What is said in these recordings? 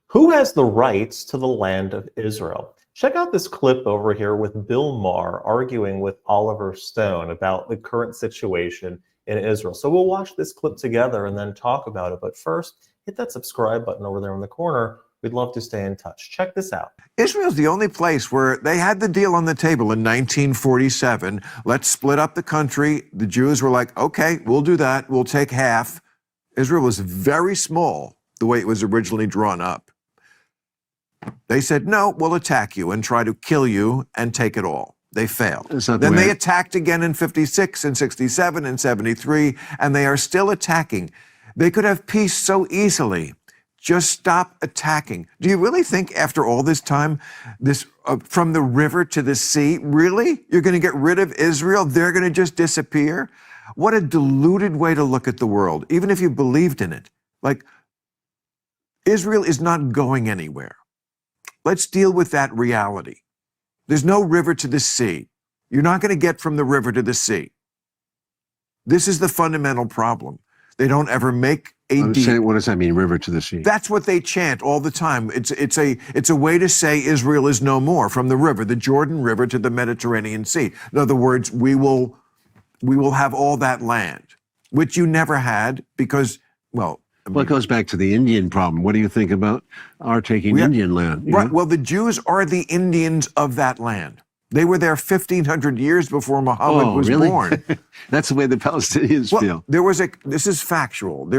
Who has the rights to the land of Israel? Check out this clip over here with Bill Maher arguing with Oliver Stone about the current situation in Israel. So we'll watch this clip together and then talk about it. But first, hit that subscribe button over there in the corner. We'd love to stay in touch. Check this out. Israel's the only place where they had the deal on the table in 1947. Let's split up the country. The Jews were like, okay, we'll do that. We'll take half. Israel was very small the way it was originally drawn up. They said, no, we'll attack you and try to kill you and take it all. They failed. Then they attacked again in 56 and 67 and 73, and they are still attacking. They could have peace so easily. Just stop attacking. Do you really think after all this time, from the river to the sea, really? You're going to get rid of Israel? They're going to just disappear? What a deluded way to look at the world, even if you believed in it. Like, Israel is not going anywhere. Let's deal with that reality. There's no river to the sea. You're not going to get from the river to the sea. This is the fundamental problem. They don't ever make a deal. What does that mean, river to the sea? That's what they chant all the time. It's a way to say Israel is no more, from the river, the Jordan River to the Mediterranean Sea. In other words, we will have all that land, which you never had because, well, it goes back to the Indian problem. What do you think about our taking Indian land? Right. Well, the Jews are the Indians of that land. They were there 1,500 years before Muhammad was born. That's the way the Palestinians feel. This is factual.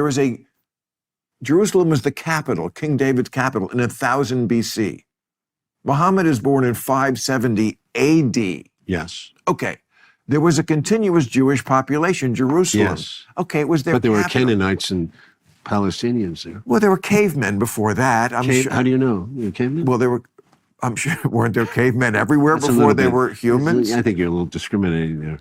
Jerusalem was the capital, King David's capital, in 1000 BC. Muhammad is born in 570 AD. Yes. Okay. There was a continuous Jewish population, Jerusalem. Yes. Okay, it was their But there capital. were Canaanites and Palestinians there. Well, there were cavemen before that. Sure. How do you know? You cavemen? Well, I'm sure, weren't there cavemen everywhere before they were humans? I think you're a little discriminating there.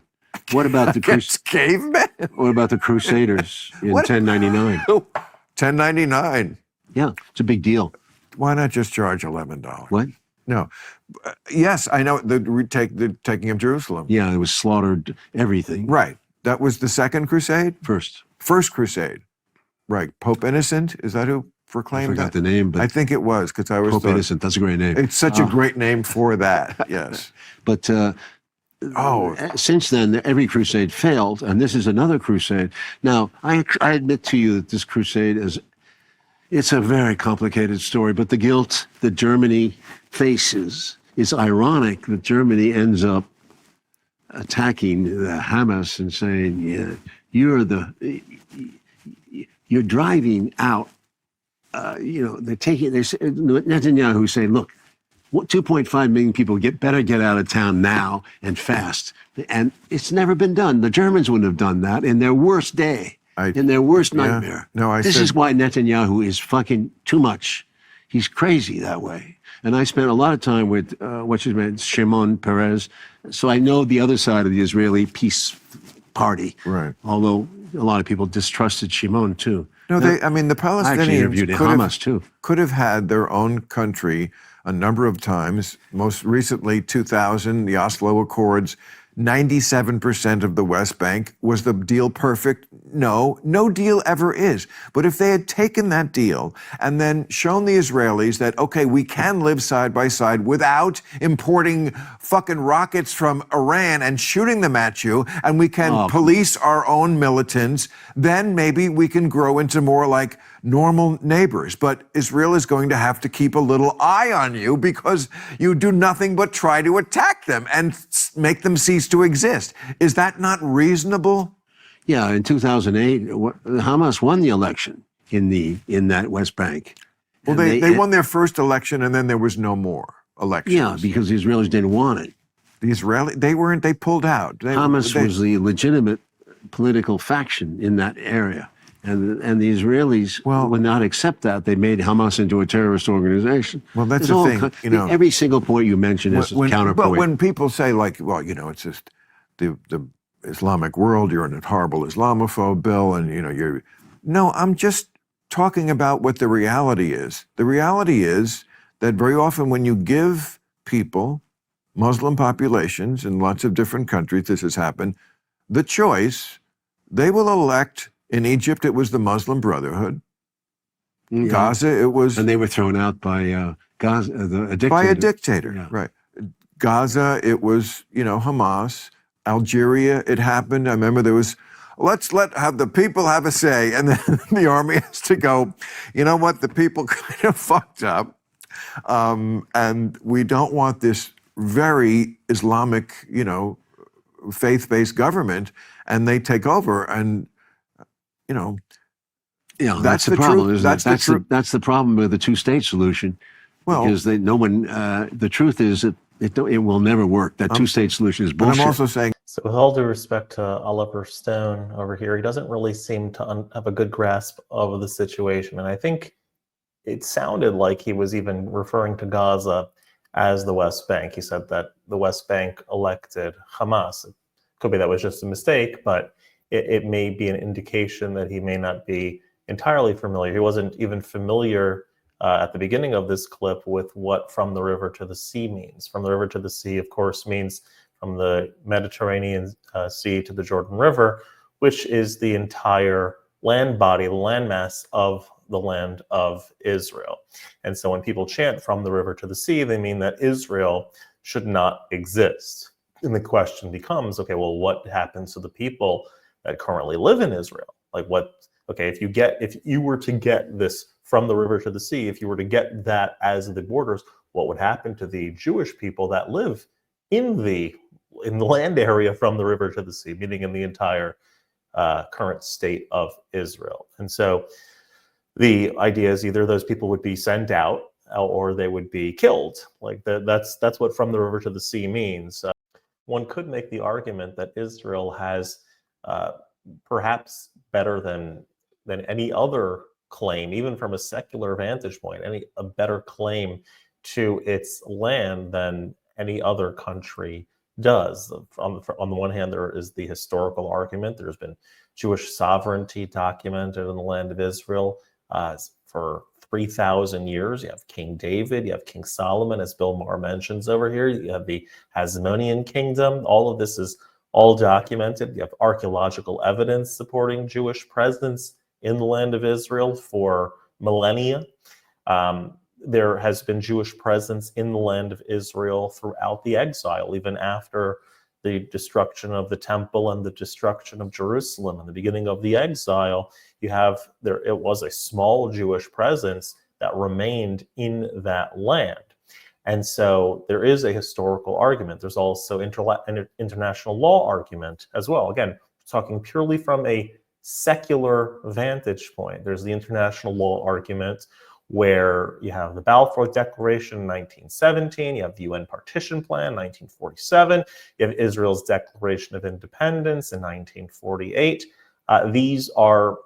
What about the cavemen? What about the Crusaders in 1099? 1099. Yeah, it's a big deal. Why not just charge $11? What? No. Yes, I know the taking of Jerusalem. Yeah, it was slaughtered, everything. Right. That was the Second Crusade? First Crusade. Right. Pope Innocent, is that who proclaimed that? I forgot the name, but I think it was, because I was Pope Innocent, that's a great name. It's such a great name for that, yes. But since then, every crusade failed, and this is another crusade. Now, I admit to you that this crusade it's a very complicated story, but the guilt that Germany faces is ironic that Germany ends up attacking the Hamas and saying, yeah, you're driving out, Netanyahu saying, look, 2.5 million people better get out of town now and fast. And it's never been done. The Germans wouldn't have done that in their worst day, in their worst nightmare. This is why Netanyahu is fucking too much. He's crazy that way. And I spent a lot of time with, Shimon Peres. So I know the other side of the Israeli peace party. Right. Although a lot of people distrusted Shimon too. No, the Palestinians could have had their own country a number of times. Most recently, 2000, the Oslo Accords, 97% of the West Bank. Was the deal perfect? No, no deal ever is. But if they had taken that deal and then shown the Israelis that, okay, we can live side by side without importing fucking rockets from Iran and shooting them at you, and we can police our own militants, then maybe we can grow into more like normal neighbors. But Israel is going to have to keep a little eye on you because you do nothing but try to attack them and make them cease to exist. Is that not reasonable? Yeah, in 2008, Hamas won the election in that West Bank. Well, they won their first election, and then there was no more elections. Yeah, because the Israelis didn't want it. They pulled out. Hamas was the legitimate political faction in that area. And the Israelis would not accept that. They made Hamas into a terrorist organization. Well, that's the thing. Every single point you mention is a counterpoint. But when people say, like, well, it's just the Islamic world, you're a horrible Islamophobe, Bill, and, No, I'm just talking about what the reality is. The reality is that very often when you give people, Muslim populations in lots of different countries, this has happened, the choice, they will elect. In Egypt, it was the Muslim Brotherhood. Yeah. Gaza, it was. And they were thrown out by Gaza, a dictator. By a dictator, Yeah. right. Gaza, it was, Hamas. Algeria, it happened. I remember there was, have the people have a say. And then the army has to go, you know what, the people kind of fucked up. And we don't want this very Islamic, faith-based government. And they take over. And, Yeah, that's the problem, isn't it? That's the truth. That's the problem with the two-state solution. Well, because the truth is that it will never work. That two-state solution is bullshit. But I'm also saying. So with all due respect to Oliver Stone over here, he doesn't really seem to have a good grasp of the situation. And I think it sounded like he was even referring to Gaza as the West Bank. He said that the West Bank elected Hamas. It could be that was just a mistake, but it may be an indication that he may not be entirely familiar. He wasn't even familiar at the beginning of this clip with what from the river to the sea means. From the river to the sea, of course, means from the Mediterranean Sea to the Jordan River, which is the entire land body, the landmass of the land of Israel. And so when people chant from the river to the sea, they mean that Israel should not exist. And the question becomes, okay, well, what happens to the people that currently live in Israel? Like if you were to get this from the river to the sea, if you were to get that as the borders, what would happen to the Jewish people that live in the land area from the river to the sea, meaning in the entire current state of Israel? And so the idea is either those people would be sent out or they would be killed. Like that's what from the river to the sea means. One could make the argument that Israel has perhaps better than any other claim, even from a secular vantage point, a better claim to its land than any other country does. On the one hand, there is the historical argument. There's been Jewish sovereignty documented in the land of Israel for 3,000 years. You have King David, you have King Solomon, as Bill Maher mentions over here. You have the Hasmonean kingdom. All of this is all documented. You have archaeological evidence supporting Jewish presence in the land of Israel for millennia. There has been Jewish presence in the land of Israel throughout the exile, even after the destruction of the temple and the destruction of Jerusalem. In the beginning of the exile, it was a small Jewish presence that remained in that land. And so there is a historical argument. There's also an international law argument as well. Again, talking purely from a secular vantage point. There's the international law argument where you have the Balfour Declaration in 1917, you have the UN Partition Plan 1947, you have Israel's Declaration of Independence in 1948. These are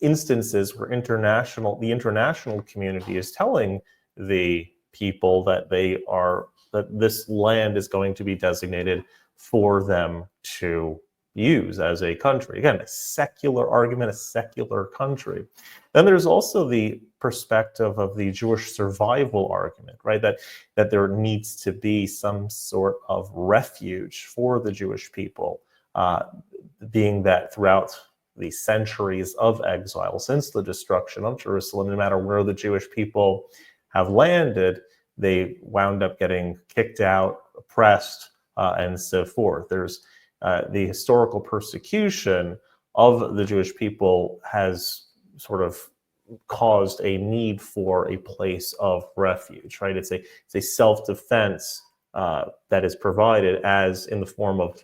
instances where the international community is telling the people that that this land is going to be designated for them to use as a country. Again, a secular argument, a secular country. Then there's also the perspective of the Jewish survival argument, right? That there needs to be some sort of refuge for the Jewish people, being that throughout the centuries of exile, since the destruction of Jerusalem, no matter where the Jewish people have landed, they wound up getting kicked out, oppressed, and so forth. There's the historical persecution of the Jewish people has sort of caused a need for a place of refuge, right? It's a self-defense that is provided as in the form of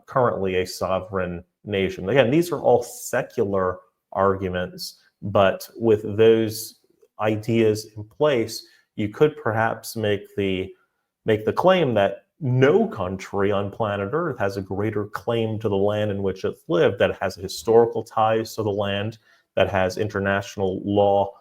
currently a sovereign nation. Again, these are all secular arguments, but with those ideas in place, you could perhaps make the claim that no country on planet Earth has a greater claim to the land in which it's lived, that has historical ties to the land, that has international law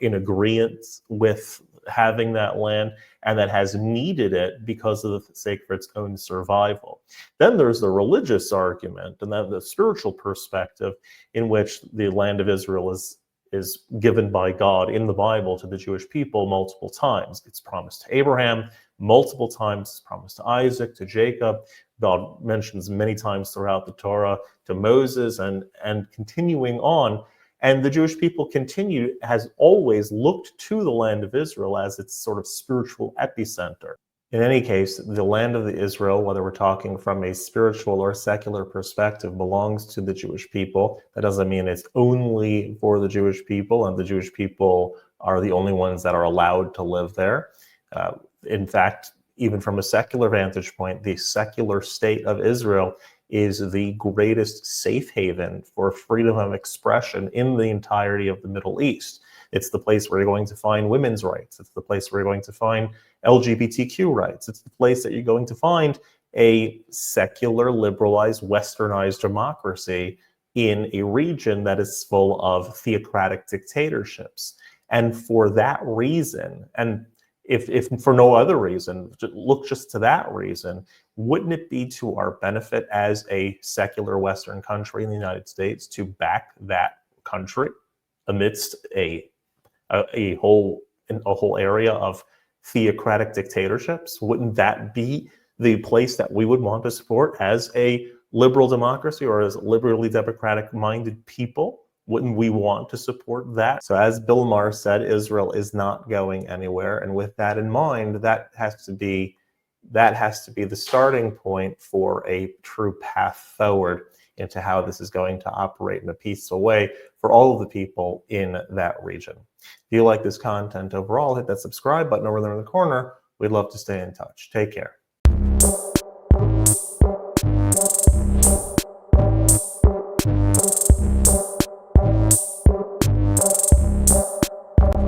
in agreement with having that land, and that has needed it because of the sake of its own survival. Then there's the religious argument and then the spiritual perspective in which the land of Israel is given by God in the Bible to the Jewish people multiple times. It's promised to Abraham multiple times, it's promised to Isaac, to Jacob. God mentions many times throughout the Torah to Moses and continuing on. And the Jewish people has always looked to the land of Israel as its sort of spiritual epicenter. In any case, the land of Israel, whether we're talking from a spiritual or secular perspective, belongs to the Jewish people. That doesn't mean it's only for the Jewish people, and the Jewish people are the only ones that are allowed to live there. In fact, even from a secular vantage point, the secular state of Israel is the greatest safe haven for freedom of expression in the entirety of the Middle East. It's the place where you're going to find women's rights. It's the place where you're going to find LGBTQ rights. It's the place that you're going to find a secular, liberalized, westernized democracy in a region that is full of theocratic dictatorships. And for that reason, and if for no other reason, look just to that reason, wouldn't it be to our benefit as a secular Western country in the United States to back that country amidst a whole area of theocratic dictatorships? Wouldn't that be the place that we would want to support as a liberal democracy or as liberally democratic-minded people? Wouldn't we want to support that? So as Bill Maher said, Israel is not going anywhere. And with that in mind, that has to be the starting point for a true path forward into how this is going to operate in a peaceful way for all of the people in that region. If you like this content overall, hit that subscribe button over there in the corner. We'd love to stay in touch. Take care.